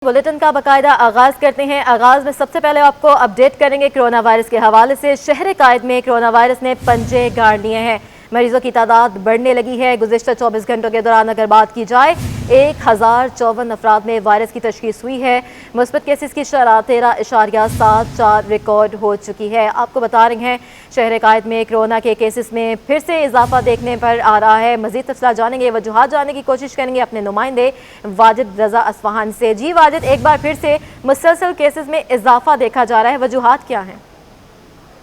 Bulletin का बाकायदा आगाज करते हैं। आगाज में सबसे पहले आपको अपडेट करेंगे कोरोना वायरस के हवाले से। शहर कायद में कोरोना वायरस ने पंजे गाड़ लिए हैं। मरीजों की तादाद बढ़ने लगी है। गुज़िश्ता 24 घंटों के दौरान अगर बात की जाए 1054 अफराद में वायरस की तशखीस हुई है। मुस्बत केसेस की शरह 13.74 रिकॉर्ड हो चुकी है। आपको बता रहे हैं शहर कायद में कोरोना के केसेस में फिर से इजाफा देखने पर आ रहा है। मजीद तफसीलात जानेंगे, वजूहात जानने की कोशिश करेंगे अपने नुमाइंदे वाजिद रजा अस्फहान से। जी वाजिद, एक बार फिर से मुसलसल केसेस में इजाफा देखा जा रहा है, वजूहात क्या हैं?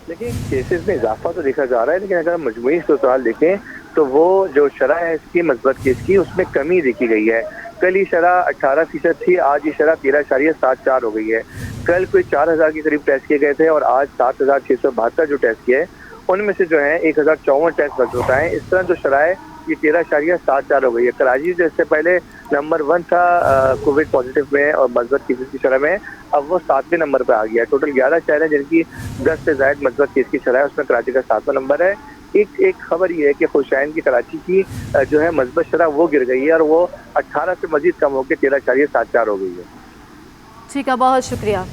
देखिए, केसेस में इजाफा तो देखा जा रहा है, लेकिन अगर हम मजमूई सूरत देखें तो वो जो शरह है इसकी मस्बत केस की, उसमें कमी देखी गई है। कल ये शरह 18% थी, आज ये शरह 13.74 हो गई है। कल कोई 4000 के करीब टेस्ट किए गए थे और आज 7672 जो टेस्ट किए उनमें से जो है 1054 टेस्ट बच होता है। इस तरह जो शरह है ये 13.74 हो गई है। कराची जिससे पहले नंबर 1 था कोविड पॉजिटिव में और मस्बत केसेस की शरह में, अब वो 7वें नंबर पर आ गया है। टोटल 11 शहर हैं जिनकी 10 से ज्यादा मस्बत केस की शरह है, उसमें कराची का 7वां नंबर है। एक खबर ये है कि खुशैन की कराची की जो है मस्बत शरह वो गिर गई है और वो 18 से मजीद कम होकर 13.74 हो गई है। ठीक है, बहुत शुक्रिया।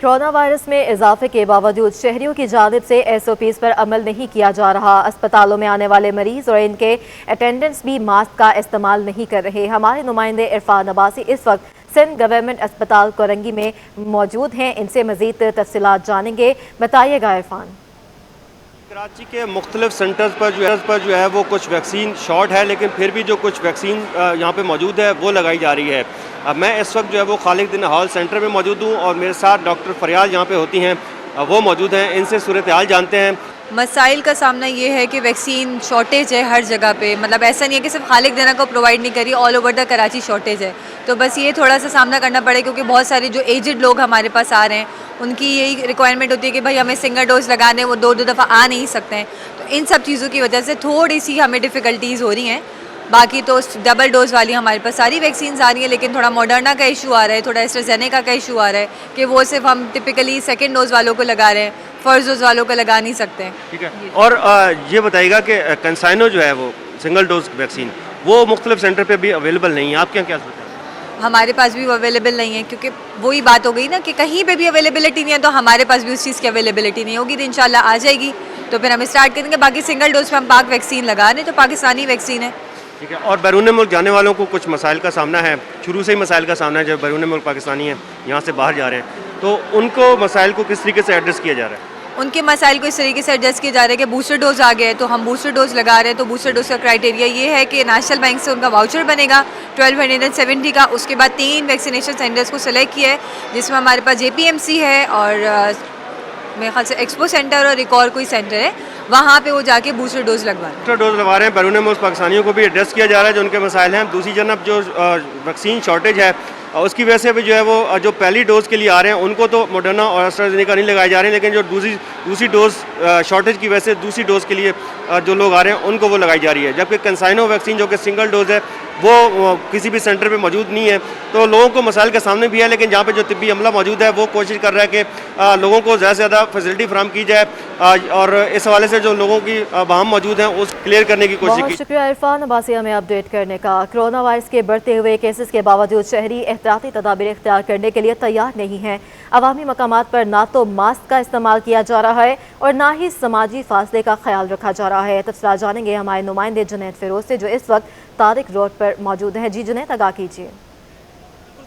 कोरोना वायरस में इजाफे के बावजूद शहरियों की जानिब से SOPs पर अमल नहीं किया जा रहा। अस्पतालों में आने वाले मरीज और इनके अटेंडेंट्स भी मास्क का इस्तेमाल नहीं कर रहे। हमारे नुमाइंदे इरफान अब्बासी इस वक्त सिंध गवर्नमेंट अस्पताल कोरंगी में मौजूद हैं, इनसे मजीद तफसीलात जानेंगे। बताइएगा इरफान। कराची के मुख्तलिफ सेंटर्स पर जो है वो कुछ वैक्सीन शॉर्ट है, लेकिन फिर भी जो कुछ वैक्सीन यहाँ पे मौजूद है वो लगाई जा रही है। अब मैं इस वक्त जो है वो खालिद दिन हॉल सेंटर में मौजूद हूँ और मेरे साथ डॉक्टर फरियाद यहाँ पे होती हैं, वो मौजूद हैं। इनसे सूरत हाल जानते हैं। मसाइल का सामना ये है कि वैक्सीन शॉर्टेज है हर जगह पे, मतलब ऐसा नहीं है कि सिर्फ खालिद दिना को प्रोवाइड नहीं करी, all over the Karachi shortage है। तो बस ये थोड़ा सा सामना करना पड़े, क्योंकि बहुत सारे जो एजड लोग हमारे पास आ रहे हैं उनकी यही रिक्वायरमेंट होती है कि भाई हमें सिंगल डोज लगाने, वो दो दफ़ा आ नहीं सकते हैं। तो इन सब चीज़ों की वजह से थोड़ी सी हमें डिफ़िकल्टीज़ हो रही हैं। बाकी तो डबल डोज वाली हमारे पास सारी वैक्सीन आ रही है, लेकिन थोड़ा मॉडर्ना का इशू आ रहा है, थोड़ा एस्ट्राजेनेका का इशू आ रहा है कि वो सिर्फ हम टिपिकली सेकेंड डोज वालों को लगा रहे हैं, फर्स्ट डोज वालों को लगा नहीं सकते हैं। ठीक है, और ये बताइएगा कि कंसाइनो जो है वो सिंगल डोज वैक्सीन वो मुख्तलिफ सेंटर पे भी अवेलेबल नहीं है, आप क्या सोचते हैं? हमारे पास भी वो अवेलेबल नहीं है, क्योंकि वही बात हो गई ना कि कहीं पे भी अवेलेबिलिटी नहीं है, तो हमारे पास भी उस चीज़ की अवेलेबिलिटी नहीं होगी। तो इंशाल्लाह आ जाएगी तो फिर हम स्टार्ट करेंगे। बाकी सिंगल डोज पे हम पाक वैक्सीन लगा रहे हैं, तो पाकिस्तानी वैक्सीन है। ठीक है, और बैरून मुल्क जाने वालों को कुछ मसाइल का सामना है, शुरू से ही मसाइल का सामना है। जब बैरून मुल्क पाकिस्तानी हैं यहाँ से बाहर जा रहे हैं, तो उनको मसाइल को किस तरीके से एड्रेस किया जा रहा है? उनके मसाइल को इस तरीके से एडजस्ट किया जा रहा है कि बूस्टर डोज आ गया है तो हम बूस्टर डोज लगा रहे हैं। तो बूस्टर डोज का क्राइटेरिया ये है कि नेशनल बैंक से उनका वाउचर बनेगा 1270 का। उसके बाद 3 वैक्सीनेशन सेंटर्स को सिलेक्ट किया है, जिसमें हमारे पास JPMC है और मेरे ख्याल से एक्सपो सेंटर और एक और कोई सेंटर है, वहाँ पे वो जाके बूस्टर डोज लगवा रहे हैं। बूस्टर डोज लगवा रहे हैं। बैरून मुल्क पाकिस्तानियों को भी एड्रेस किया जा रहा है जो उनके मसाइल हैं। दूसरी जानब जो वैक्सीन शॉर्टेज है उसकी वजह से भी जो है वो जो पहली डोज़ के लिए आ रहे हैं उनको तो मॉडर्ना और एस्ट्राजेनेका नहीं लगाए जा रहे हैं, लेकिन जो दूसरी डोज़ शॉर्टेज की वजह से दूसरी डोज़ के लिए जो लोग आ रहे हैं उनको वो लगाई जा रही है। जबकि कंसाइनो वैक्सीन जो कि सिंगल डोज़ है वो किसी भी सेंटर पे मौजूद नहीं है। तो लोगों को मसाइल के सामने भी है, लेकिन जहाँ पे जो तिब्बी अमला मौजूद है वो कोशिश कर रहा है कि लोगों को ज़्यादा से ज़्यादा फैसिलिटी फराहम की जाए और इस हवाले से जो लोगों की बहम मौजूद हैं उस क्लियर करने की कोशिश की। शुक्रिया इरफान अब्बासी हमें अपडेट करने का। कोरोना वायरस के बढ़ते हुए केसेस के बावजूद शहरी एहतियाती तदाबीर इख्तियार करने के लिए तैयार नहीं हैं। अवामी मकामात पर ना तो मास्क का इस्तेमाल किया जा रहा है और ना ही समाजी फासले का ख्याल रखा जा रहा है। तफसीलात जानेंगे हमारे नुमाइंदे जुनैद फिरोज से जो इस वक्त तारिक रोड पर मौजूद हैं। जी जुनैद, आगाह कीजिए।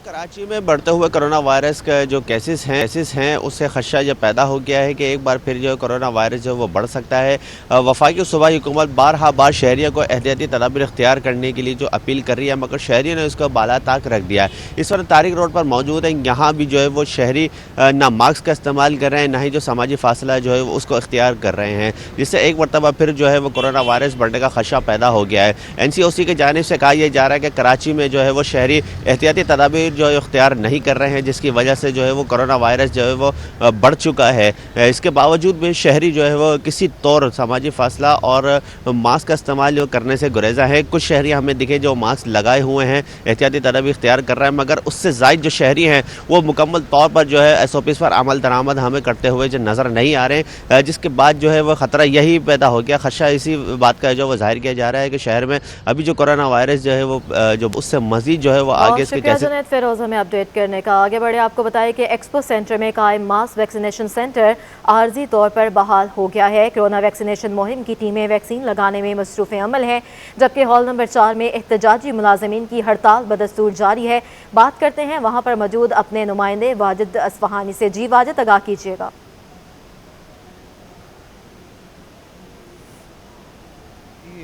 कराची में बढ़ते हुए कोरोना वायरस का जो केसेस हैं उससे खदशा ये पैदा हो गया है कि एक बार फिर जो कोरोना वायरस जो वो बढ़ सकता है। वफाकी सूबाई हुकूमत बार शहरियों को एहतियाती तदाबीर इख्तियार करने के लिए जो अपील कर रही है, मगर शहरियों ने उसको बाला ताक रख दिया है। इस वक्त तारिक रोड पर मौजूद है, यहाँ भी जो है वो शहरी ना मास्क का इस्तेमाल कर रहे हैं, ना ही जो समाजी फासला जो है वो उसको इख्तियार कर रहे हैं, जिससे एक मरतबा फिर जो है वो कोरोना वायरस बढ़ने का खदशा पैदा हो गया है। NCOC की जानिब से कहा यह जा रहा है कि कराची में जो है वो शहरी एहतियाती तदाबीर तदबीर जो है इख्तियार नहीं कर रहे हैं, जिसकी वजह से जो है वो कोरोना वायरस जो है वो बढ़ चुका है। इसके बावजूद भी शहरी जो है वो किसी तौर सामाजिक फासला और मास्क का इस्तेमाल जो करने से गुरेजा है। कुछ शहरी हमें दिखे जो मास्क लगाए हुए हैं, एहतियाती तदबीर इख्तियार कर रहे हैं, मगर उससे ज़ायद जो शहरी हैं वो मुकम्मल तौर पर जो है SOPs पर अमल दरामद हमें करते हुए जो नज़र नहीं आ रहे हैं, जिसके बाद जो है वो ख़तरा यही पैदा हो गया। खदशा इसी बात का जो वो जाहिर किया जा रहा है कि शहर में अभी जो कोरोना वायरस जो है वो जो उससे मज़ीद जो है वो आगे इसके कैसे। जुनैद फिरोज हमें अपडेट करने का। आगे बढ़े, आपको बताएं कि एक्सपो सेंटर में कायम मास वैक्सीनेशन सेंटर आर्जी तौर पर बहाल हो गया है। कोरोना वैक्सीनेशन मुहिम की टीमें वैक्सीन लगाने में मसरूफ़ अमल हैं, जबकि हॉल नंबर 4 में एहतजाजी मुलाजमीन की हड़ताल बदस्तूर जारी है। बात करते हैं वहाँ पर मौजूद अपने नुमाइंदे वाजिद असफहानी से। जी वाजिद, आगाह कीजिएगा।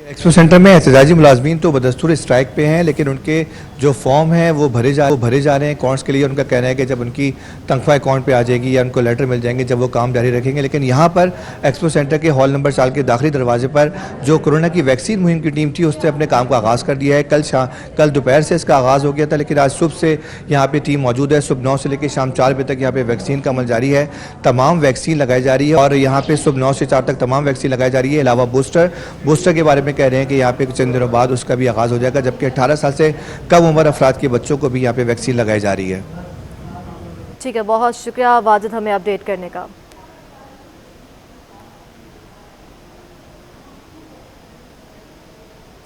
एक्सपो सेंटर में एहतजाजी मुलाजमीन तो बदस्तूर स्ट्राइक पे हैं, लेकिन उनके जो फॉर्म हैं वो भरे जा रहे हैं अकाउंट्स के लिए। उनका कहना है कि जब उनकी तनख्वाह अकाउंट पे आ जाएगी या उनको लेटर मिल जाएंगे जब वो काम जारी रखेंगे। लेकिन यहाँ पर एक्सपो सेंटर के हॉल नंबर 4 के दाखिली दरवाजे पर जो कोरोना की वैक्सीन मुहिम की टीम थी उसने अपने काम का आगाज़ कर दिया है। कल दोपहर से इसका आगाज़ हो गया था, लेकिन आज सुबह से यहाँ पर टीम मौजूद है। सुबह 9 से लेकर शाम 4 बजे तक यहाँ पर वैक्सीन का अमल जारी है। तमाम वैक्सीन लगाई जा रही है और यहाँ पर सुबह 9 से 4 तक तमाम वैक्सीन लगाई जा रही है। अलावा बूस्टर के बारे में कह रहे हैं कि यहाँ पे चंद दिनों बाद उसका भी आगाज़ हो जाएगा, जबकि 18 साल से कम उम्र अफराद के बच्चों को भी यहाँ पे वैक्सीन लगाई जा रही है। ठीक है, बहुत शुक्रिया वाजिद हमें अपडेट करने का।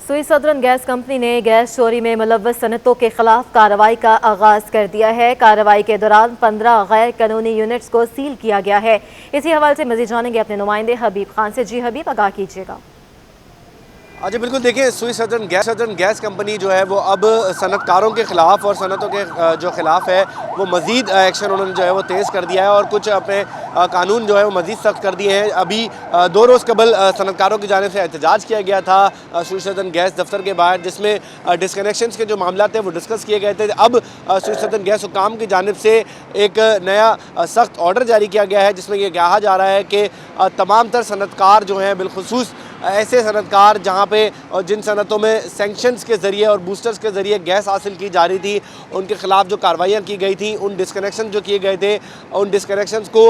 सुई सदरन गैस कंपनी ने गैस चोरी में मुलव्वस सनतों के खिलाफ कार्रवाई का आगाज़ कर दिया है। कार्रवाई के दौरान 15 गैर कानूनी यूनिट्स को सील किया गया है। इसी हवाले से मज़ीद जानेंगे अपने नुमाइंदे हबीब खान से। जी हबीब, आगाह कीजिएगा। जी बिल्कुल, देखिए सुई सदरन गैस कंपनी जो है वो अब सनतकारों के ख़िलाफ़ और सनतों के जो ख़िलाफ़ है वो मज़ीद एक्शन उन्होंने जो है वो तेज़ कर दिया है और कुछ अपने कानून जो है वो मज़ीद सख्त कर दिए हैं। अभी 2 रोज़ कबल सनतकारों की जानिब से एहतजाज किया गया था सुई सदरन गैस दफ्तर के बाहर, जिसमें डिस्कनेक्शंस के जो मामला थे वो डिस्कस किए गए थे। अब सुई सदरन गैस हुकाम की जानिब से एक नया सख्त ऑर्डर जारी किया गया है, जिसमें यह कहा जा रहा है कि तमाम तर सनतकार जो हैं, बिलखुसूस ऐसे सनतकार जहाँ पे और जिन सनतों में सेंक्शंस के ज़रिए और बूस्टर्स के ज़रिए गैस हासिल की जा रही थी, उनके ख़िलाफ़ जो कार्रवाइयाँ की गई थी, उन डिस्कनेक्शन जो किए गए थे, उन डिस्कनेक्शंस को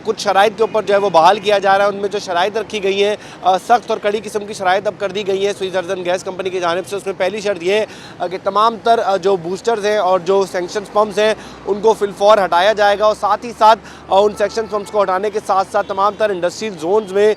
कुछ शराइत के ऊपर जो है वो बहाल किया जा रहा है। उनमें जो शराइत रखी गई हैं, सख्त और कड़ी किस्म की शराइत अब कर दी गई हैं सुई सदरन गैस कंपनी की जानिब से। उसमें पहली शर्त ये है कि तमाम तर जो बूस्टर्स हैं और जो सेंक्शन पम्प्स हैं उनको फिलफौर हटाया जाएगा और साथ ही साथ उन सेक्शन पम्प्स को हटाने के साथ साथ तमाम तर इंडस्ट्रियल जोन्स में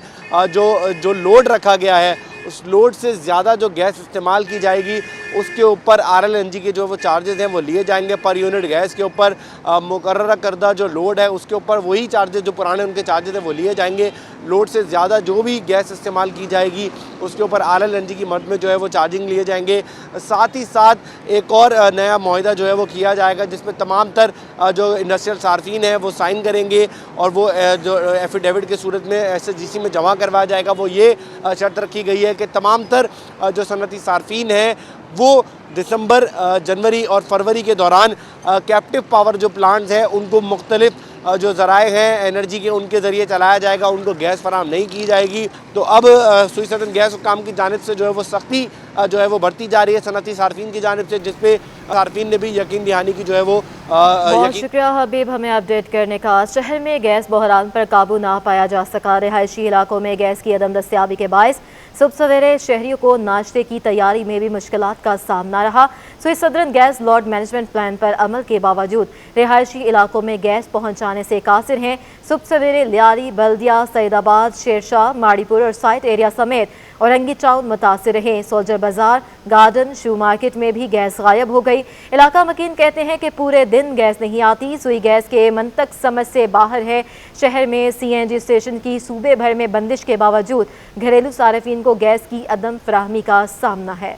जो लोड रखा गया है उस लोड से ज़्यादा जो गैस इस्तेमाल की जाएगी उसके ऊपर RLNG के जो वो चार्जेस हैं वो लिए जाएंगे। पर यूनिट गैस के ऊपर मुकर्रर करदा जो लोड है उसके ऊपर वही चार्जेस जो पुराने उनके चार्जेस हैं वो लिए जाएंगे। लोड से ज़्यादा जो भी गैस इस्तेमाल की जाएगी उसके ऊपर RLNG की मद में जो है वो चार्जिंग लिए जाएंगे। साथ ही साथ एक और नया मुआहिदा जो है वो किया जाएगा, जिसमें तमाम तर जो इंडस्ट्रियल सार्फिन है वो साइन करेंगे और वो जो एफिडेविट की सूरत में SSGC में जमा करवाया जाएगा। वो ये शर्त रखी गई है कि तमाम तर जो सनती सार्फिन हैं वो दिसंबर, जनवरी और फरवरी के दौरान कैप्टिव पावर जो प्लांट्स हैं उनको मुख्तलिफ जो ज़राए हैं एनर्जी के उनके ज़रिए चलाया जाएगा, उनको गैस फराहम नहीं की जाएगी। तो अब सुई सदरन गैस हुकाम की जानिब से जो है वो सख्ती जो है वो बढ़ती जा रही है सनती सार्फिन की जानिब से, जिसपे सार्फिन ने भी यकीन दहानी की जो है वो बहुत शुक्रिया हबीब हमें अपडेट करने का। शहर में गैस बहरान पर काबू ना पाया जा सका। रिहायशी इलाकों में गैस की अदम दस्तियाबी के बायस सुबह सवेरे शहरियों को नाश्ते की तैयारी में भी मुश्किलात का सामना रहा। सुई southern gas Lord management plan पर अमल के बावजूद रिहायशी इलाकों में गैस पहुँचाने से कासिर हैं। सुबह सवेरे लियारी, बल्दिया, सैदाबाद, शेरशाह, माड़ीपुर और साइट एरिया समेत औरंगी टाउन मुतासिर रहे। सोल्जर बाजार, गार्डन, शू मार्केट में भी गैस गायब हो गई। इलाका मकीन कहते हैं कि पूरे दिन गैस नहीं आती। सुई गैस के मंतक समझ से बाहर है। शहर में CNG स्टेशन की सूबे भर में बंदिश के बावजूद घरेलू सार्फिन को गैस की अदम फराहमी का सामना है।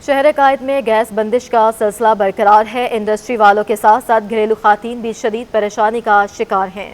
शहर कायद में गैस बंदिश का सिलसिला बरकरार है। इंडस्ट्री वालों के साथ साथ घरेलू खातीन भी शदीद परेशानी का शिकार हैं।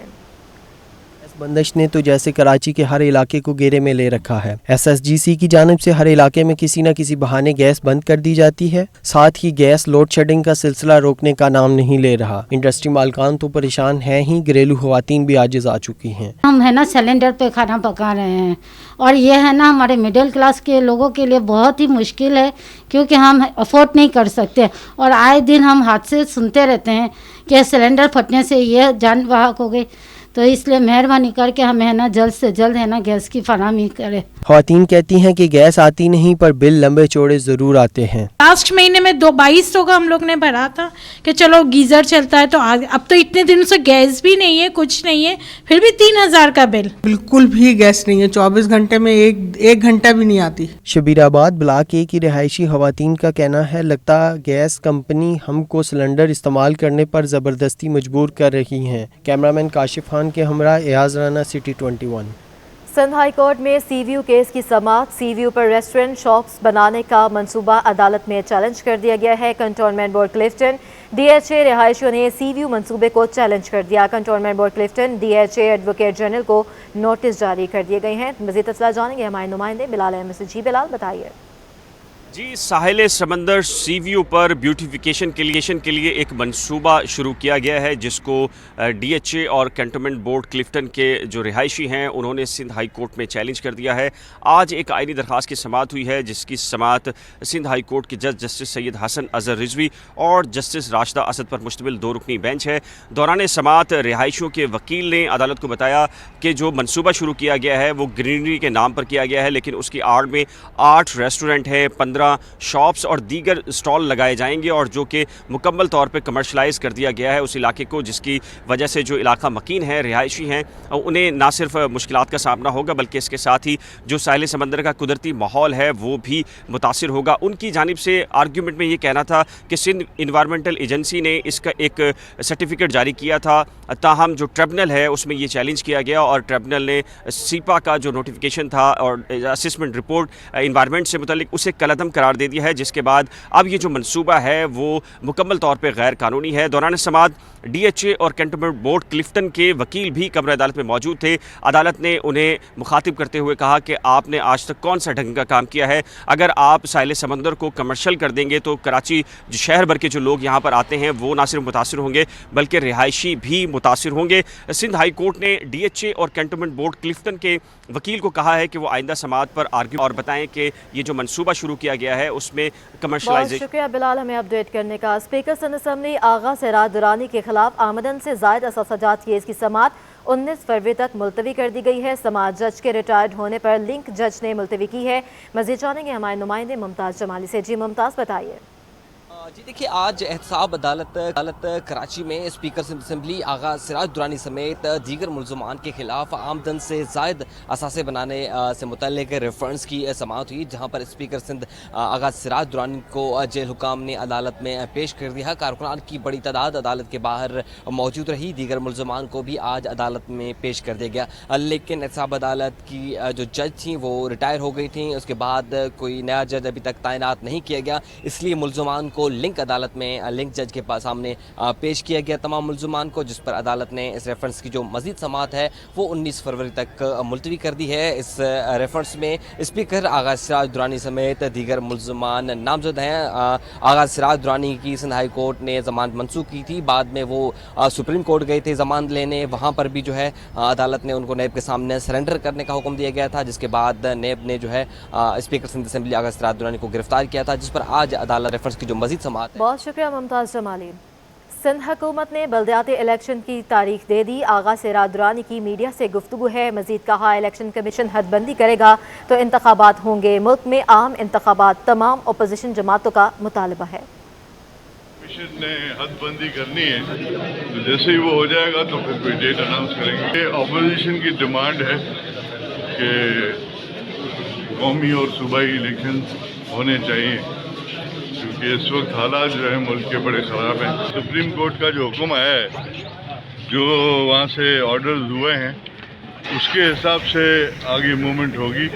बंदिश ने तो जैसे कराची के हर इलाके को घेरे में ले रखा है। SSGC की जानिब से हर इलाके में किसी न किसी बहाने गैस बंद कर दी जाती है। साथ ही गैस लोड शेडिंग का सिलसिला रोकने का नाम नहीं ले रहा। इंडस्ट्री मालकान तो परेशान हैं ही, घरेलू खवातीन भी आजिज आ चुकी हैं। हम है ना सिलेंडर पे खाना पका रहे हैं और ये है ना हमारे मिडिल क्लास के लोगों के लिए बहुत ही मुश्किल है, क्योंकि हम अफोर्ड नहीं कर सकते और आए दिन हम हादसे सुनते रहते हैं कि सिलेंडर फटने से ये जान बहक हो गई। तो इसलिए मेहरबानी करके हमें है ना जल्द से जल्द है ना गैस की फराहमी करे। खवातीन कहती हैं कि गैस आती नहीं पर बिल लंबे चौड़े ज़रूर आते हैं। लास्ट महीने में 2200 का हम लोग ने भरा था कि चलो गीज़र चलता है, तो अब तो इतने दिनों से गैस भी नहीं है, कुछ नहीं है, फिर भी 3000 का बिल। बिल्कुल भी गैस नहीं है, 24 घंटे में एक घंटा भी नहीं आती। शबीराबाद ब्लॉक ए की रिहायशी खवातीन का कहना है, लगता गैस कंपनी हमको सिलेंडर इस्तेमाल करने पर ज़बरदस्ती मजबूर कर रही हैं। कैमरामैन काशिफ खान के हमरा Ayaz Rana, city 21। Sindh high court में सीवीयू केस की समाअत। सीवीयू पर रेस्टोरेंट शॉप्स बनाने का मंसूबा अदालत में चैलेंज कर दिया गया है। कंटोनमेंट बोर्ड क्लिफ्टन DHA रिहायशियों ने सीवीयू मंसूबे को चैलेंज कर दिया। Cantonment board Clifton DHA advocate general को नोटिस जारी कर दिए गए हैं। मज़ीद तफसीलात जानेंगे हमारे नुमाइंदे बिलाल अहमद से। जी बिलाल, बताइए। जी, साहिल समंदर सीवीयू पर ब्यूटिफिकेशन के लिए एक मंसूबा शुरू किया गया है, जिसको DHA और कैंटोनमेंट बोर्ड क्लिफ्टन के जो रिहायशी हैं उन्होंने सिंध हाई कोर्ट में चैलेंज कर दिया है। आज एक आईनी दरख्वास्त की समाअत हुई है, जिसकी समाअत सिंध हाई कोर्ट के जज जस्टिस सैयद हसन अजहर रिजवी और जस्टिस राशिदा असद पर मुश्तमिल 2 रुकनी बेंच है। दौरान समाअत रिहायशियों के वकील ने अदालत को बताया कि जो मंसूबा शुरू किया गया है वो ग्रीनरी के नाम पर किया गया है, लेकिन उसकी आड़ में 8 रेस्टोरेंट हैं, 15 शॉप्स और दीगर स्टॉल लगाए जाएंगे और जो कि मुकम्मल तौर पे कमर्शलाइज कर दिया गया है उस इलाके को, जिसकी वजह से जो इलाका मकीन है, रिहायशी हैं, उन्हें ना सिर्फ मुश्किलात का सामना होगा बल्कि इसके साथ ही जो साहिल समंदर का कुदरती माहौल है वो भी मुतासिर होगा। उनकी जानिब से आर्ग्यूमेंट में ये कहना था कि सिंध इन्वायरमेंटल एजेंसी ने इसका एक सर्टिफिकेट जारी किया था, ताहम जो ट्रिब्यूनल है उसमें ये चैलेंज किया गया और ट्रिब्यूनल ने सीपा का जो नोटिफिकेशन था और असिस्मेंट रिपोर्ट इन्वायरमेंट से मुतल्लिक उसे कलअदम करार दे दिया है, जिसके बाद अब ये जो मंसूबा है वो मुकम्मल तौर पे गैर कानूनी है। दौरान समाअत DHA और कैंटोनमेंट बोर्ड क्लिफ्टन के वकील भी कमरे अदालत में मौजूद थे। अदालत ने उन्हें मुखातिब करते हुए कहा कि आपने आज तक कौन सा ढंग का काम किया है? अगर आप साहिल समंदर को कमर्शियल कर देंगे तो कराची जो शहर भर के जो लोग यहाँ पर आते हैं वो ना सिर्फ मुतासिर होंगे बल्कि रिहायशी भी मुतासिर होंगे। सिंध हाई कोर्ट ने DHA और कैंटोनमेंट बोर्ड क्लिफ्टन के वकील को कहा है कि वो आइंदा समाअत पर आर्ग्यू और बताएं कि ये जो मंसूबा शुरू किया गया है उसमें कमर्शलाइजेशन। शुक्रिया बिलाल हमें अपडेट करने का। स्पीकर सिंध असम्बली आगा सिराज दुरानी के खिलाफ आमदन से जायद असासाजात केस की समाअत 19 फरवरी तक मुलतवी कर दी गई है। समाअत जज के रिटायर्ड होने पर लिंक जज ने मुलतवी की है। मज़ीद जानेंगे हमारे नुमाइंदे मुमताज़ जमाली से। जी मुमताज़, बताइए। जी देखिए, आज एहतसाब अदालत कराची में स्पीकर सिंध असम्बली आगा सिराज दुरानी समेत दीगर मुल्ज़मान के खिलाफ आमदन से जायद असासे बनाने से मुतल्लिक रेफरेंस की समाअत हुई, जहां पर स्पीकर सिंध आगा सिराज दुरानी को जेल हुकाम ने अदालत में पेश कर दिया। कारकुनान की बड़ी तादाद अदालत के बाहर मौजूद रही। दीगर मुल्ज़मान को भी आज अदालत में पेश कर दिया गया, लेकिन एहतसाब अदालत की जो जज थी वो रिटायर हो गई थी। उसके बाद कोई नया जज अभी तक तैनात नहीं किया गया, इसलिए मुल्ज़मान को लिंक अदालत में लिंक जज के पास सामने पेश किया गया तमाम मुल्ज़मान को, जिस पर अदालत ने इस रेफरेंस की जो मज़ीद समाअत है वो 19 फरवरी तक मुलतवी कर दी है। इस रेफरेंस में स्पीकर आगा सिराज दुरानी समेत दीगर मुल्ज़मान नामजद हैं। आगा सिराज दुरानी की सिंध हाई कोर्ट ने ज़मानत मनसूख की थी, बाद में वो सुप्रीम कोर्ट गए थे ज़मानत लेने, वहाँ पर भी जो है अदालत ने उनको नेब के सामने सरेंडर करने का हुक्म दिया गया था, जिसके बाद नेब ने जो है स्पीकर सिंध असम्बली आगा सिराज दुरानी को गिरफ्तार किया था, जिस पर आज अदालत रेफरेंस की जो मज़ीद समाअत। बहुत शुक्रिया मुमताज़ जमाली। सिंध हुकूमत ने बल्दियाती इलेक्शन की तारीख दे दी। आगा सिराज दुरानी की मीडिया से गुफ्तगू है। मजीद कहा, इलेक्शन कमीशन हदबंदी करेगा तो इंतखाबात होंगे। मुल्क में आम इंतखाबात तमाम अपोजिशन जमातों का मुतालबा है। कमीशन ने हदबंदी करनी है तो जैसे ही वो हो जाएगा तो फिर कोई डेट अनाउंस करेंगे। अपोजिशन की डिमांड है कि कौमी और सूबाई इलेक्शन होने चाहिए, क्योंकि इस वक्त हालात जो है मुल्क के बड़े ख़राब हैं। सुप्रीम कोर्ट का जो हुक्म आया है, जो वहाँ से ऑर्डर्स हुए हैं, उसके हिसाब से आगे मूवमेंट होगी।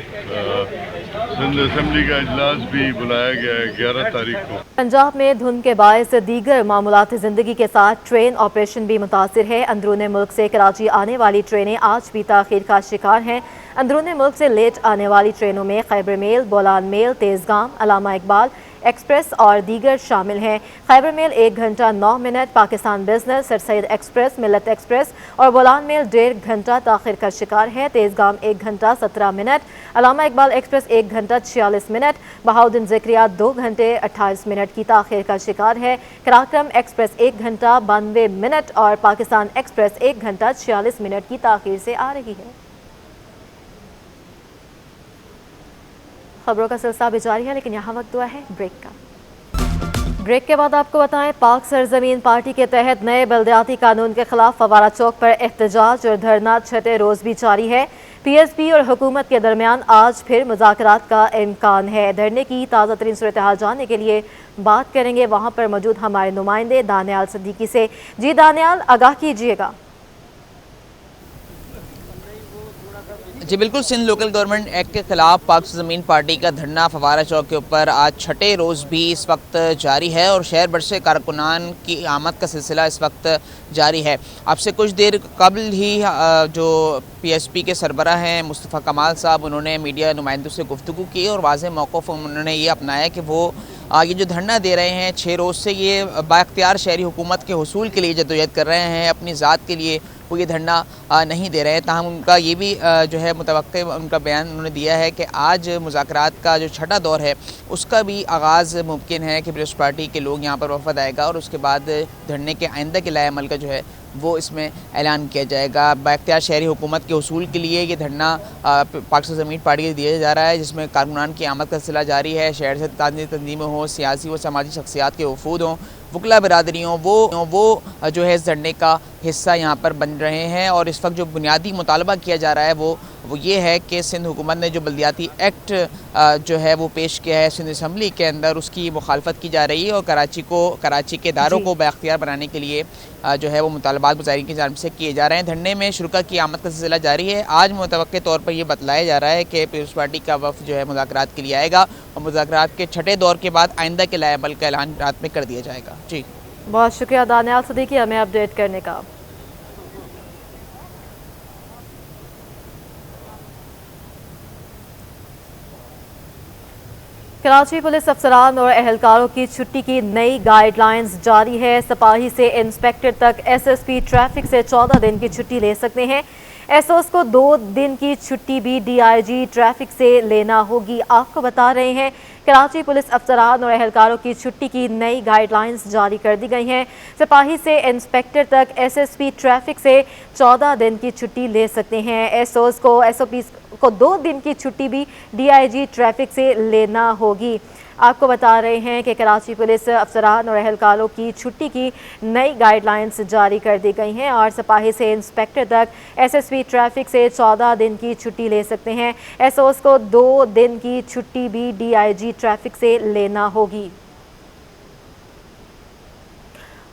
सिंध असेंबली का इजलास भी बुलाया गया है 11 तारीख को। पंजाब में धुंध के बायस दीगर मामूलात ज़िंदगी के साथ ट्रेन ऑपरेशन भी मुतासिर है। अंदरून मुल्क से कराची आने वाली ट्रेनें आज भी ताख़ीर का शिकार हैं। अंदरून मुल्क से लेट आने वाली ट्रेनों में Khyber mail, Bolan mail, Tezgam, Allama Iqbal express और दीगर शामिल हैं। खैबर मेल 1 घंटा 9 minute, Pakistan business, sir Syed express, मिलत एक्सप्रेस और बोलान मेल 1.5 घंटा ताख़ीर का शिकार है। तेज़गाम 1 घंटा 17 मिनट, अलामा इकबाल एक्सप्रेस 1 घंटा 46 मिनट, बहाउद्दीन ज़िक्रिया 2 घंटे 28 मिनट की ताख़ीर का शिकार है। कराक्रम एक्सप्रेस 1 घंटा 92 मिनट और पाकिस्तान एक्सप्रेस 1 घंटा 46 मिनट की ताख़ीर से आ रही है। खबरों का सिलसिला भी जारी है, लेकिन यहाँ वक्त हुआ है ब्रेक का। ब्रेक के बाद आपको बताएं, पाक सरजमीन पार्टी के तहत नए बल्दियाती कानून के खिलाफ फवारा चौक पर एहतजाज और धरना 6ठे रोज भी जारी है। PSP और हुकूमत के दरमियान आज फिर मुज़ाकरात का इम्कान है। धरने की ताज़ा तरीन सूरत हाल जानने के लिए बात करेंगे वहाँ पर मौजूद हमारे नुमाइंदे दानियाल सिद्दीकी से। जी दानियाल, आगाह कीजिएगा। जी बिल्कुल, सिंध लोकल गवर्नमेंट एक्ट के खिलाफ पाक ज़मीन पार्टी का धरना फवारा चौक के ऊपर आज 6ठे रोज़ भी इस वक्त जारी है और शहर भर से कारकुनान की आमद का सिलसिला इस वक्त जारी है। आपसे कुछ देर कबल ही जो PSP के सरबराह हैं मुस्तफ़ा कमाल साहब, उन्होंने मीडिया नुमाइंदों से गुफ्तगू की और वाज़ेह मौक़िफ़ उन्होंने ये अपनाया कि वो ये जो धरना दे रहे हैं 6 रोज़ से, ये बाख्तियार शहरी हुकूमत के हुसूल के लिए जद्दोजहद कर रहे हैं, अपनी ज़ात के लिए वो ये धरना नहीं दे रहे हैं। ताहम उनका ये भी जो है मुतवक्के उनका बयान उन्होंने दिया है कि आज मुज़ाकरात का जो 6ठा दौर है उसका भी आगाज़ मुमकिन है कि पीपल्स पार्टी के लोग यहाँ पर वफद आएगा और उसके बाद धरने के आइंदा के लाए अमल का जो है वो इसमें ऐलान किया जाएगा। बाख्तियार शहरी हुकूमत के उसूल के लिए ये धरना पाकिस्तान ज़मीन पार्टी को दिया जा रहा है, जिसमें कारकुनान की आमद का सिलसिला जारी है। शहर से ताज़ी तंजीमें हों, सियासी व समाजी शख्सियात के वफूद हों, वकला बरादरियों, वो जो है इस धरने का हिस्सा यहाँ पर बन रहे हैं। और इस वक्त जो बुनियादी मुतालबा किया जा रहा है वो ये है कि सिंध हुकूमत ने जो बल्दियाती एक्ट जो है वो पेश किया है सिंध असम्बली के अंदर, उसकी मुखालफत की जा रही है और कराची के इदारों को बाख्तियार बनाने के लिए जो है वो मुतालबात मुजाहिरीन की जानिब से किए जा रहे हैं। धरने में शुरका की आमद का सिलसिला जारी है। आज मुतवक्के तौर पर यह बतलाया जा रहा है कि पीपल्स पार्टी का वफ़द जो है मुज़ाकरात के लिए आएगा और मुज़ाकरात के 6ठे दौर के बाद आइंदा के लाए अमल का ऐलान रात में कर दिया जाएगा। जी बहुत शुक्रिया दानियाल सिद्दीकी हमें अपडेट करने का। कराची पुलिस अफसरान और अहलकारों की छुट्टी की नई गाइडलाइंस जारी है। सिपाही से इंस्पेक्टर तक SSP ट्रैफिक से 14 दिन की छुट्टी ले सकते हैं। SOs को 2 दिन की छुट्टी भी DIG ट्रैफिक से लेना होगी। आपको बता रहे हैं, कराची पुलिस अफसरान और अहलकारों की छुट्टी की नई गाइडलाइंस जारी कर दी गई हैं। सिपाही से इंस्पेक्टर तक SSP ट्रैफिक से 14 दिन की छुट्टी ले सकते हैं। SOs को 2 दिन की छुट्टी भी DIG ट्रैफिक से लेना होगी। आपको बता रहे हैं कि कराची पुलिस अफसरान और अहलकारों की छुट्टी की नई गाइडलाइंस जारी कर दी गई हैं और सिपाही से इंस्पेक्टर तक SSP ट्रैफिक से 14 दिन की छुट्टी ले सकते हैं। SOs को 2 दिन की छुट्टी भी DIG ट्रैफिक से लेना होगी।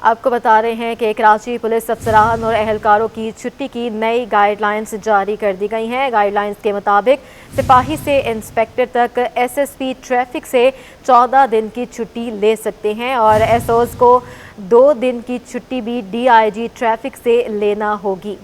आपको बता रहे हैं कि कराची पुलिस अफसरान और अहलकारों की छुट्टी की नई गाइडलाइंस जारी कर दी गई हैं। गाइडलाइंस के मुताबिक सिपाही से इंस्पेक्टर तक SSP ट्रैफिक से 14 दिन की छुट्टी ले सकते हैं और SOs को 2 दिन की छुट्टी भी DIG ट्रैफिक से लेना होगी।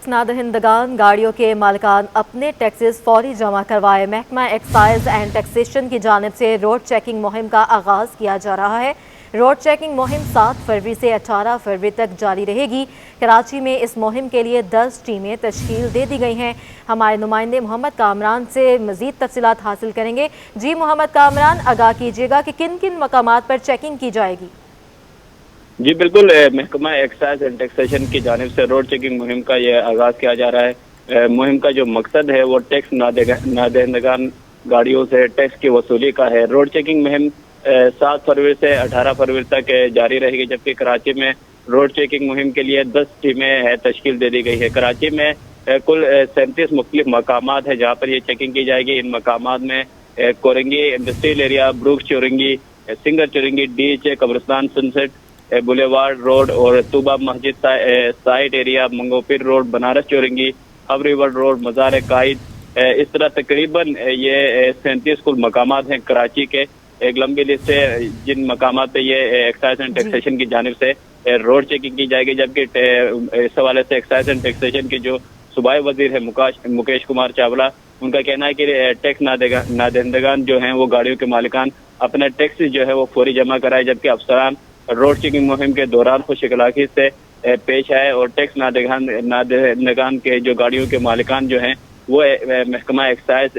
नादहिंदगान गाड़ियों के मालिकान अपने टैक्सेस फौरी जमा करवाए। महकमा एक्साइज एंड टैक्सेशन की जानिब से रोड चेकिंग मुहिम का आगाज़ किया जा रहा है। रोड चेकिंग मुहिम 7 फरवरी से 18 फरवरी तक जारी रहेगी। कराची में इस मुहिम के लिए 10 टीमें तश्कील दे दी गई हैं। हमारे नुमाइंदे मोहम्मद कामरान से मज़ीद तफसीलात हासिल करेंगे। जी मोहम्मद कामरान, आगाह कीजिएगा कि किन किन मकामात पर चेकिंग की जाएगी। जी बिल्कुल, महकमा एक्साइज एंड टैक्सेशन की जानिब से रोड चेकिंग मुहिम का ये आगाज़ किया जा रहा है। मुहिम का जो मकसद है वो टैक्स नादहिंदगान गाड़ियों से टैक्स की वसूली का है। रोड चेकिंग मुहिम 7 फरवरी से 18 फरवरी तक जारी रहेगी, जबकि कराची में रोड चेकिंग मुहिम के लिए 10 टीमें तश्कील दे दी गई है। कराची में कुल 37 मुख्तलिफ मकामात है जहाँ पर ये चेकिंग की जाएगी। इन मकामात में Korangi industrial area, Brook Chowrangi, Singer Chowrangi, DHA, कब्रिस्तान, सनसेट बुलेवार्ड रोड और Tooba Masjid side area, Manghopir road, Banaras Chowrangi, अबरी वर्ल्ड रोड, मज़ार कायद, इस तरह तकरीबन ये 37 कुल मकामात हैं कराची के। एक लंबी लिस्ट है जिन मकामात पे ये एक्साइज एंड टैक्सेशन की जानिब से रोड चेकिंग की जाएगी, जबकि इस हवाले से एक्साइज एंड टैक्सेशन के जो सूबाई वजीर है मुकेश कुमार चावला, उनका कहना है कि टैक्स नादहिंदगान जो हैं वो गाड़ियों के मालिकान अपना टैक्स जो है वो फौरी जमा कराए, जबकि अफसरान रोड चेकिंग मुहिम के दौरान खुश इखलाकी से पेश आए और टैक्स नादहिंदगान के जो गाड़ियों के मालिकान जो हैं वो महकमा एक्साइज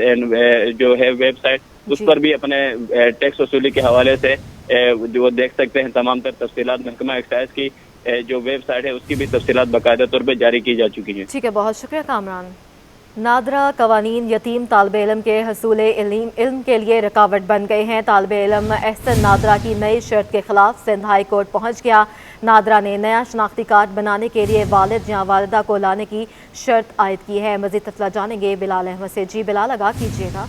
जो है वेबसाइट उस पर भी अपने टैक्स वसूली के हवाले से जो देख सकते हैं तमाम तर तफसीलात। महकमा एक्साइज की जो वेबसाइट है उसकी भी तफसीलात बाकायदा तौर पर जारी की जा चुकी है। ठीक है, बहुत शुक्रिया कामरान। नादरा कवानीन यतीम तालिब इल्म के हसूल इल्म के लिए रुकावट बन गए हैं। तालिब इल्म एहसन नादरा की नई शर्त के खिलाफ सिंध हाई कोर्ट पहुँच गया। नादरा ने नया शनाख्ती कार्ड बनाने के लिए वालिद या वालिदा को लाने की शर्त आयद की है। मज़ीद तफला जानेंगे बिलाल अहमद से। जी बिलाल, आगाह कीजिएगा।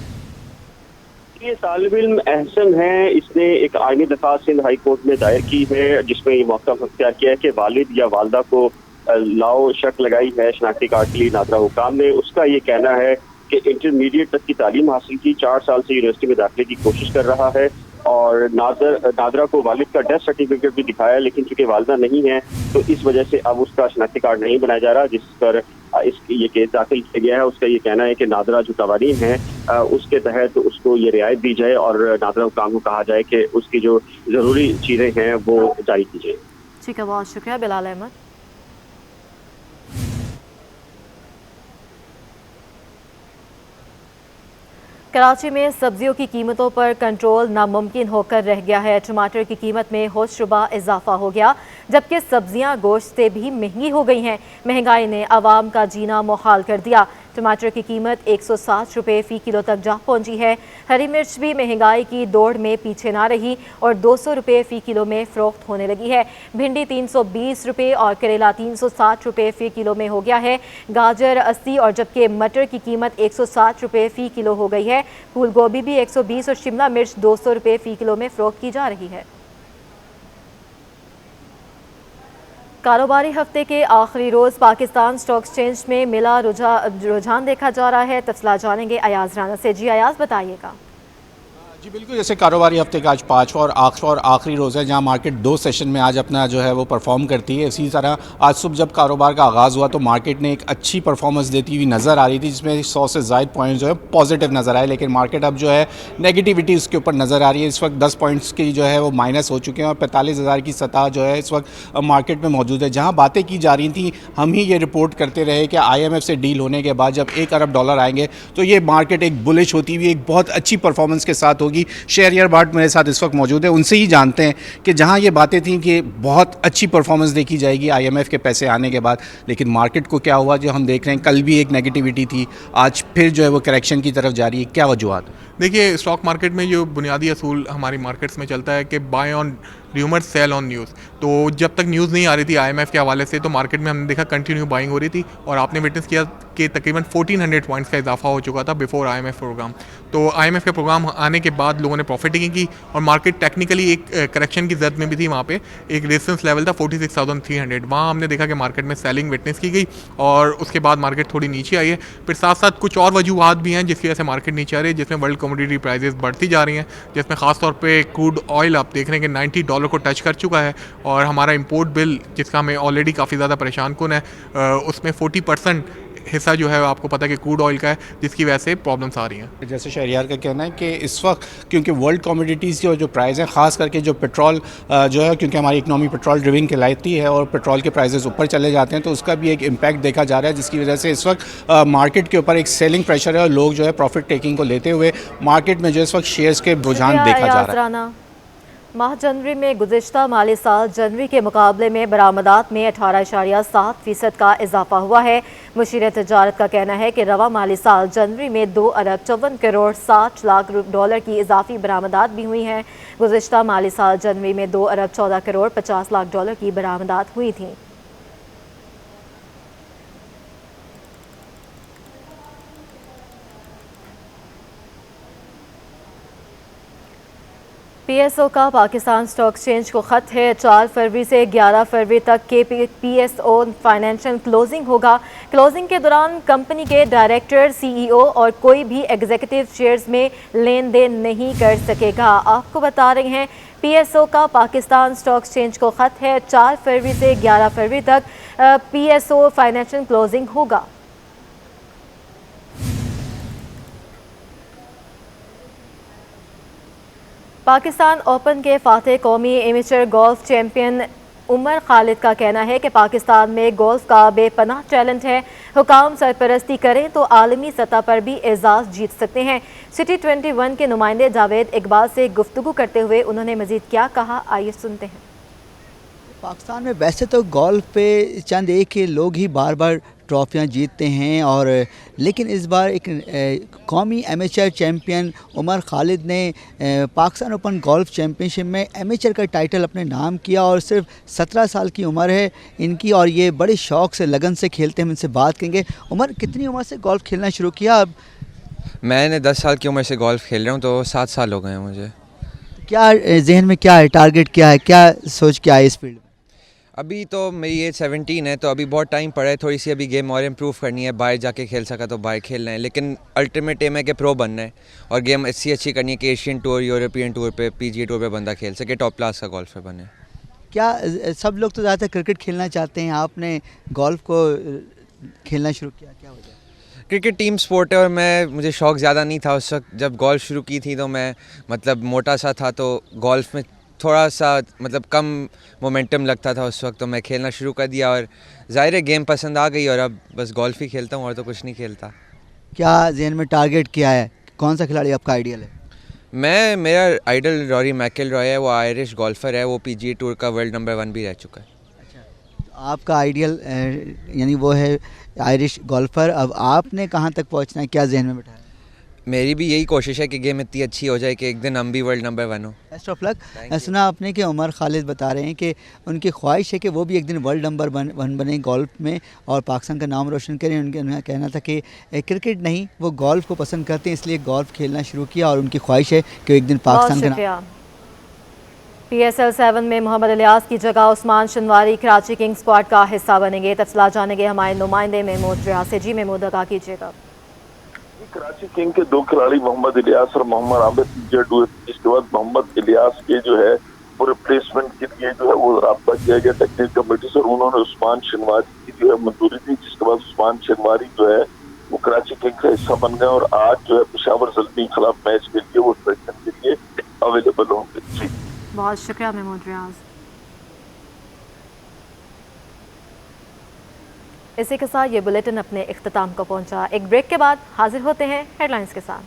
ये तालिब इल्म एहसन है, इसने एक आईनी दरखास्त सिंध हाई कोर्ट में दायर की है जिसमें ये मौका अख्तियार किया है कि वालिद या वालदा को लाओ शर्त लगाई है शनाख्ती कार्ड के लिए नादरा हुकाम ने। उसका ये कहना है कि इंटरमीडिएट तक की तालीम हासिल की, 4 साल से यूनिवर्सिटी में दाखिले की कोशिश कर रहा है और नादरा को वालिद का डेथ सर्टिफिकेट भी दिखाया, लेकिन चूंकि वालदा नहीं है तो इस वजह से अब उसका शनाख्ती कार्ड नहीं बनाया जा रहा, जिस पर ये केस दाखिल किया गया है। उसका ये कहना है कि नादरा जो कवानीन है उसके तहत उसको ये रियायत दी जाए और नादरा हुकाम को कहा जाए कि उसकी जो जरूरी चीजें हैं वो जारी की जाए। ठीक है, बहुत शुक्रिया बिलाल अहमद। कराची में सब्जियों की कीमतों पर कंट्रोल नामुमकिन होकर रह गया है। टमाटर की कीमत में होशरुबा इजाफा हो गया, जबकि सब्जियां गोश्त से भी महंगी हो गई हैं। महंगाई ने आवाम का जीना मुहाल कर दिया। टमाटर की कीमत 160 रुपये फ़ी किलो तक जा पहुंची है। हरी मिर्च भी महंगाई की दौड़ में पीछे ना रही और 200 रुपये फ़ी किलो में फ़रोख्त होने लगी है। भिंडी 320 रुपये और करेला 360 रुपये फ़ी किलो में हो गया है। गाजर 80 और जबकि मटर की कीमत 160 रुपये फ़ी किलो हो गई है। फूल गोभी भी 120 और शिमला मिर्च 200 रुपये फ़ी किलो में फ़रोख्त की जा रही है। कारोबारी हफ्ते के आखिरी रोज़ पाकिस्तान स्टॉक एक्सचेंज में मिला रुझान देखा जा रहा है। तफसीलात जानेंगे अयाज राना से। जी अयाज, बताइएगा। जी बिल्कुल, जैसे कारोबारी हफ्ते का आज 5वां और आखिरी रोज़ है, जहां मार्केट 2 सेशन में आज अपना जो है वो परफॉर्म करती है। इसी तरह आज सुबह जब कारोबार का आगाज़ हुआ तो मार्केट ने एक अच्छी परफॉर्मेंस देती हुई नज़र आ रही थी, जिसमें 100 से ज़ायद पॉइंट जो है पॉजिटिव नज़र आए, लेकिन मार्केट अब जो है नेगेटिविटी उसके ऊपर नज़र आ रही है। इस वक्त 10 पॉइंट्स की जो है वो माइनस हो चुके हैं और 45,000 की सतह जो है इस वक्त मार्केट में मौजूद है। जहाँ बातें की जा रही थी, हम ही ये रिपोर्ट करते रहे कि IMF से डील होने के बाद जब $1 अरब आएंगे तो ये मार्केट एक बुलिश होती हुई एक बहुत अच्छी परफॉर्मेंस के साथ होगी। शहरियार भाट मेरे साथ इस वक्त मौजूद है, उनसे ही जानते हैं कि जहां ये बातें थी कि बहुत अच्छी परफॉर्मेंस देखी जाएगी IMF के पैसे आने के बाद, लेकिन मार्केट को क्या हुआ जो हम देख रहे हैं। कल भी एक नेगेटिविटी थी, आज फिर जो है वो करेक्शन की तरफ जा रही है। क्या वजूहत? देखिए, स्टॉक मार्केट में जो बुनियादी असूल हमारी मार्केट्स में चलता है कि buy on rumours sell on news. तो जब तक न्यूज़ नहीं आ रही थी IMF के हवाले से तो मार्केट में हमने देखा कंटिन्यू बाइंग हो रही थी और आपने विटनेस किया कि तकरीबन 1400 पॉइंट्स का इजाफा हो चुका था बिफोर IMF प्रोग्राम। तो IMF के प्रोग्राम आने के बाद लोगों ने प्रॉफिट टेकिंग की और मार्केट टेक्निकली एक करेक्शन की जद में भी थी। वहाँ पे एक रेजिस्टेंस लेवल था 46,300, वहाँ हमने देखा कि मार्केट में सेलिंग विटनेस की गई और उसके बाद मार्केट थोड़ी नीचे आई है। फिर साथ साथ कुछ और वजूहत भी हैं जिसकी वजह से मार्केट नीचे आ रही है, जिसमें वर्ल्ड कमोडिटी प्राइजेस बढ़ती जा रही हैं, जिसमें खासतौर पर क्रूड ऑयल आप देख रहे हैं कि $90 को टच कर चुका है और हमारा इंपोर्ट बिल जिसका हमें ऑलरेडी काफ़ी ज़्यादा परेशान कुन है, उसमें 40% हिस्सा जो है आपको पता है कि क्रूड ऑयल का है, जिसकी वजह से प्रॉब्लम्स आ रही हैं। जैसे शहरियार का कहना है कि इस वक्त क्योंकि वर्ल्ड कमोडिटीज़ की जो प्राइस है, ख़ास करके जो पेट्रोल जो है, क्योंकि हमारी इकनॉमी पेट्रोल ड्रिविंग कहलाती है और पेट्रोल के प्राइसेस ऊपर चले जाते हैं तो उसका भी एक इम्पैक्ट देखा जा रहा है, जिसकी वजह से इस वक्त मार्केट के ऊपर एक सेलिंग प्रेशर है और लोग जो है प्रॉफिट टेकिंग को लेते हुए मार्केट में जो इस वक्त शेयर्स के रुझान देखा जा रहा है। माह जनवरी में गुज़िश्ता माली साल जनवरी के मुकाबले में बरामदात में 18.7% का इजाफा हुआ है। मुशीर तजारत का कहना है कि रवा माली साल जनवरी में $2 अरब 54 करोड़ 60 लाख की इजाफी बरामदात भी हुई हैं। गुज़िश्ता माली साल जनवरी में $2 अरब 14 करोड़ 50 लाख की बरामदात हुई थी। पीएसओ का पाकिस्तान स्टॉक एक्सचेंज को खत है। 4 फरवरी से 11 फरवरी तक के पीएसओ फाइनेंशियल क्लोजिंग होगा। क्लोजिंग के दौरान कंपनी के डायरेक्टर, सीईओ और कोई भी एग्जीक्यूटिव शेयर्स में लेन देन नहीं कर सकेगा। आपको बता रहे हैं पीएसओ का पाकिस्तान स्टॉक एक्सचेंज को खत है। 4 फरवरी से 11 फरवरी तक पीएसओ फाइनेंशियल क्लोजिंग होगा। पाकिस्तान ओपन के फातेह कौमी amateur golf champion Umar Khalid का कहना है कि पाकिस्तान में गोल्फ का बेपनाह टैलेंट है। हुकाम सरपरस्ती करें तो आलमी सतह पर भी एजाज़ जीत सकते हैं। सिटी 21 के नुमाइंदे जावेद इकबाल से गुफ्तगू करते हुए उन्होंने मजीद क्या कहा, आइए सुनते हैं। पाकिस्तान में वैसे तो गोल्फ पे चंद एक लोग ही बार बार ट्रॉफियाँ जीतते हैं, और लेकिन इस बार एक कौमी एमेचर चैम्पियन उमर खालिद ने पाकिस्तान ओपन गोल्फ चैम्पियनशिप में एमेचर का टाइटल अपने नाम किया। और सिर्फ 17 साल की उम्र है इनकी, और ये बड़े शौक़ से, लगन से खेलते हैं। हम इनसे बात करेंगे। उमर, कितनी उम्र से गोल्फ खेलना शुरू किया? अब मैंने 10 साल की उम्र से गोल्फ खेल रहा हूँ, तो 7 साल हो गए हैं मुझे। क्या जहन में क्या है, टारगेट क्या है, क्या सोच के आए इस फील्ड में? अभी तो मेरी एज 17 है, तो अभी बहुत टाइम पड़ा है। थोड़ी सी अभी गेम और इम्प्रूव करनी है। बाहर जाके खेल सका तो बाहर खेलना है, लेकिन अल्टीमेट एम है कि प्रो बनना है और गेम अच्छी करनी है कि एशियन टूर, यूरोपियन टूर पे, पीजीए टूर पे बंदा खेल सके, टॉप क्लास का गोल्फर बने। क्या सब लोग तो ज़्यादातर क्रिकेट खेलना चाहते हैं, आपने गोल्फ को खेलना शुरू किया, क्या वजह? क्रिकेट टीम स्पोर्ट है और मुझे शौक़ ज़्यादा नहीं था उस वक्त। जब गोल्फ शुरू की थी तो मैं मतलब मोटा सा था, तो गोल्फ में थोड़ा सा मतलब कम मोमेंटम लगता था उस वक्त, तो मैं खेलना शुरू कर दिया और ज़ाहिर है गेम पसंद आ गई और अब बस गोल्फ ही खेलता हूँ और तो कुछ नहीं खेलता। क्या जहन में टारगेट क्या है, कौन सा खिलाड़ी आपका आइडियल है? मेरा आइडल रॉरी मैकिलरॉय है। वो आयरिश गोल्फर है, वो पीजीए टूर का वर्ल्ड नंबर 1 भी रह चुका है। अच्छा, आपका आइडियल यानी वो है आयरिश गोल्फर। अब आपने कहाँ तक पहुँचना है, क्या जहन में बैठा है? मेरी भी यही कोशिश है कि गेम इतनी अच्छी हो जाए कि एक दिन हम भी वर्ल्ड नंबर 1 हो। Best of luck. सुना आपने कि उमर खालिद बता रहे हैं कि उनकी ख्वाहिश है कि वो भी एक दिन वर्ल्ड नंबर 1 बने गोल्फ में और पाकिस्तान का नाम रोशन करें। उनका कहना था कि क्रिकेट नहीं, वो गोल्फ को पसंद करते हैं, इसलिए गोल्फ खेलना शुरू किया और उनकी ख्वाहिश है कि एक दिन पाकिस्तान का नाम। PSL 7 में मोहम्मद इलियास की जगह उस्मान शनवारी कराची किंग्स स्क्वाड का हिस्सा बनेंगे। तफसीलात जानेंगे हमारे नुमाइंदे महमूद रियाज से। जी महमूद, आगाह कीजिएगा। कराची किंग के 2 खिलाड़ी मोहम्मद इलियास और मोहम्मद आबिद इंजर्ड हुए। इसके बाद मोहम्मद इलियास के जो है वो रिप्लेसमेंट के लिए जो है वो राब्ता किया गया टेक्निकल कमेटी से, और उन्होंने उस्मान शनवारी की जो है मंजूरी दी, जिसके बाद उस्मान शनवारी जो है वो कराची किंग का हिस्सा बन गए और आज जो है पेशावर ज़ल्मी के खिलाफ मैच के लिए वो सिलेक्शन के लिए अवेलेबल होंगे। जी बहुत शुक्रिया महमूद रियाज। इसी के साथ ये बुलेटिन अपने इख्तिताम को पहुंचा। एक ब्रेक के बाद हाजिर होते हैं हेडलाइंस के साथ।